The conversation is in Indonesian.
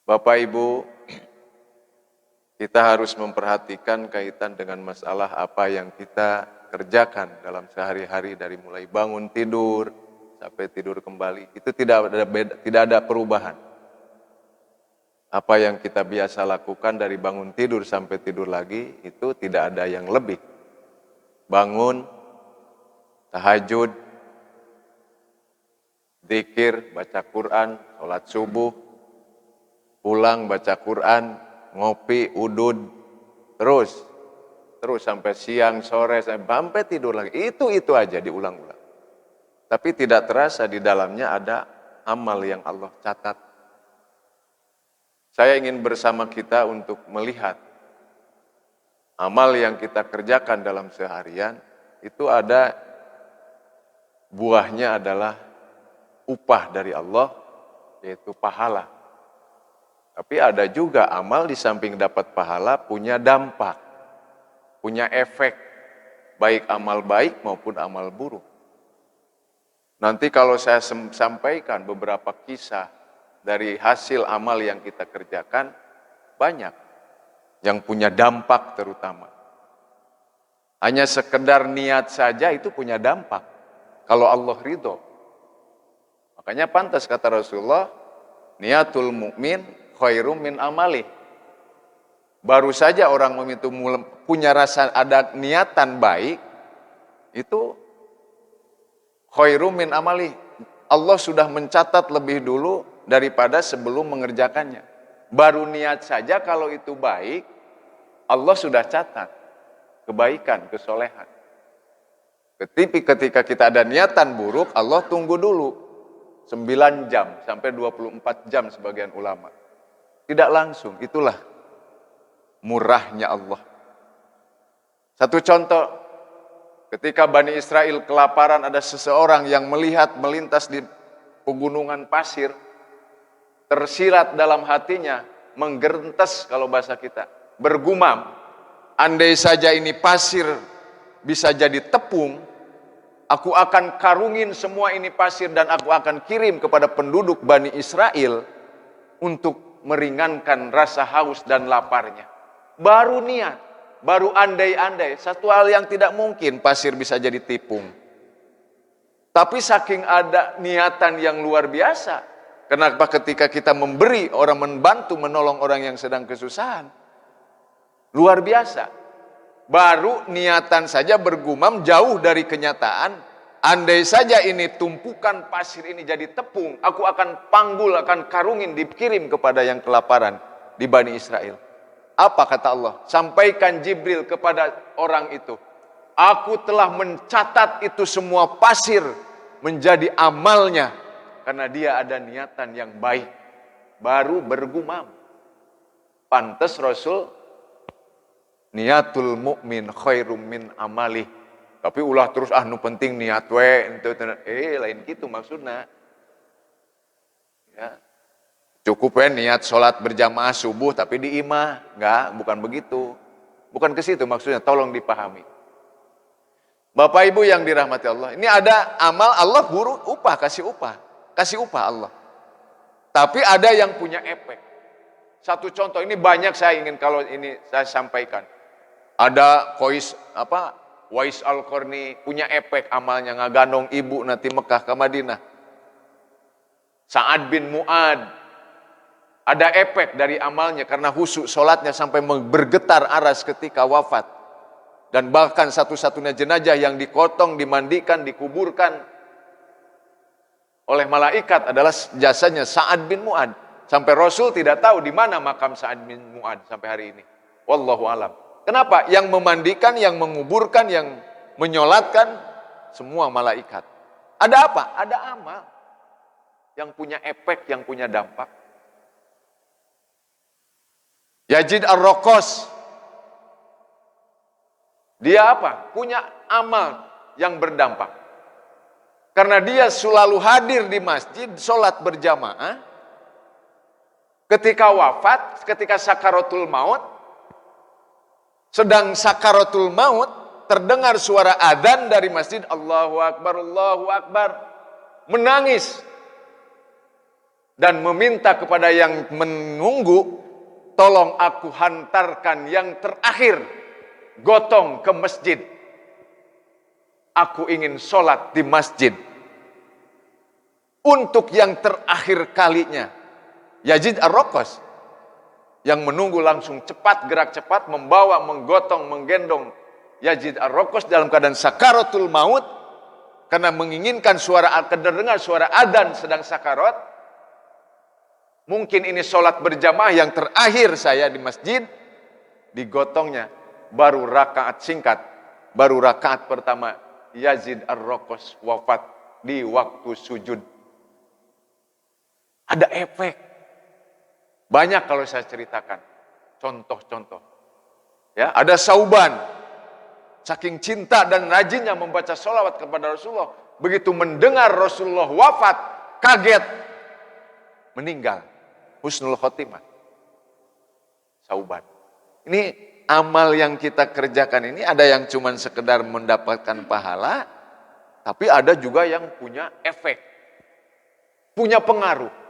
Bapak Ibu, kita harus memperhatikan kaitan dengan masalah apa yang kita kerjakan dalam sehari-hari dari mulai bangun tidur sampai tidur kembali. Itu tidak ada perubahan. Apa yang kita biasa lakukan dari bangun tidur sampai tidur lagi itu tidak ada yang lebih. Bangun, tahajud, zikir, baca Quran, sholat subuh, pulang baca Quran, ngopi, udud, terus sampai siang, sore, sampai tidur lagi. Itu aja diulang-ulang. Tapi tidak terasa di dalamnya ada amal yang Allah catat. Saya ingin bersama kita untuk melihat amal yang kita kerjakan dalam seharian, itu ada buahnya adalah upah dari Allah, yaitu pahala. Tapi ada juga amal di samping dapat pahala punya dampak, punya efek, baik amal baik maupun amal buruk. Nanti kalau saya sampaikan beberapa kisah dari hasil amal yang kita kerjakan, banyak yang punya dampak terutama. Hanya sekedar niat saja itu punya dampak, kalau Allah ridho. Makanya pantas kata Rasulullah, niatul mukmin khairum min amali. Baru saja orang mukmin itu punya rasa ada niatan baik, itu khairum min amali. Allah sudah mencatat lebih dulu daripada sebelum mengerjakannya. Baru niat saja kalau itu baik, Allah sudah catat kebaikan, kesolehan. Ketika kita ada niatan buruk, Allah tunggu dulu 9 jam sampai 24 jam sebagian ulama. Tidak langsung, itulah murahnya Allah. Satu contoh, ketika Bani Israel kelaparan, ada seseorang yang melihat melintas di pegunungan pasir, tersirat dalam hatinya, menggentes kalau bahasa kita, bergumam, andai saja ini pasir bisa jadi tepung, aku akan karungin semua ini pasir dan aku akan kirim kepada penduduk Bani Israel untuk meringankan rasa haus dan laparnya. Baru niat, baru andai-andai, satu hal yang tidak mungkin pasir bisa jadi tepung. Tapi saking ada niatan yang luar biasa, kenapa ketika kita memberi, orang membantu, menolong orang yang sedang kesusahan, luar biasa. Baru niatan saja bergumam jauh dari kenyataan, andai saja ini tumpukan pasir ini jadi tepung, aku akan panggul, akan karungin, dikirim kepada yang kelaparan di Bani Israel. Apa kata Allah? Sampaikan Jibril kepada orang itu, aku telah mencatat itu semua pasir menjadi amalnya, karena dia ada niatan yang baik. Baru bergumam. Pantas Rasul, niatul mukmin khairum min amalih. Tapi ulah terus nu penting niat we, lain gitu maksudnya. Ya. Cukup niat sholat berjamaah subuh tapi di imah, bukan begitu. Bukan ke situ maksudnya, tolong dipahami. Bapak Ibu yang dirahmati Allah, ini ada amal Allah buru upah, kasih upah Allah. Tapi ada yang punya efek. Satu contoh, ini banyak saya ingin kalau ini saya sampaikan. Ada Wais Al-Qarni punya efek amalnya, ngagandong ibu nanti Mekah ke Madinah. Sa'ad bin Mu'ad ada efek dari amalnya karena khusyuk sholatnya sampai bergetar aras ketika wafat. Dan bahkan satu-satunya jenazah yang dikotong, dimandikan, dikuburkan oleh malaikat adalah jasanya Sa'ad bin Mu'ad. Sampai Rasul tidak tahu di mana makam Sa'ad bin Mu'ad sampai hari ini. Wallahu alam. Kenapa? Yang memandikan, yang menguburkan, yang menyolatkan semua malaikat. Ada apa? Ada amal yang punya efek, yang punya dampak. Yazid Ar-Raqqas, dia apa? Punya amal yang berdampak. Karena dia selalu hadir di masjid, sholat berjamaah. Ketika wafat, ketika sakaratul maut, sedang sakaratul maut, terdengar suara adzan dari masjid, Allahu Akbar, Allahu Akbar. Menangis. dan meminta kepada yang menunggu, tolong aku hantarkan yang terakhir gotong ke masjid. Aku ingin sholat di masjid. Untuk yang terakhir kalinya, Yazid Ar-Raqqas yang menunggu langsung cepat, gerak cepat, membawa, menggotong, menggendong Yazid Ar-Raqqas dalam keadaan sakaratul maut, karena menginginkan kedengar suara adzan sedang sakarat. Mungkin ini sholat berjamaah yang terakhir saya di masjid. Digotongnya, baru rakaat singkat, baru rakaat pertama Yazid Ar-Raqqas wafat di waktu sujud. Ada efek. Banyak kalau saya ceritakan. Contoh-contoh. Ya, ada Sauban. Saking cinta dan rajinnya membaca sholawat kepada Rasulullah. Begitu mendengar Rasulullah wafat, kaget. Meninggal. Husnul khotimah. Sauban. Ini amal yang kita kerjakan ini ada yang cuma sekedar mendapatkan pahala. Tapi ada juga yang punya efek. Punya pengaruh.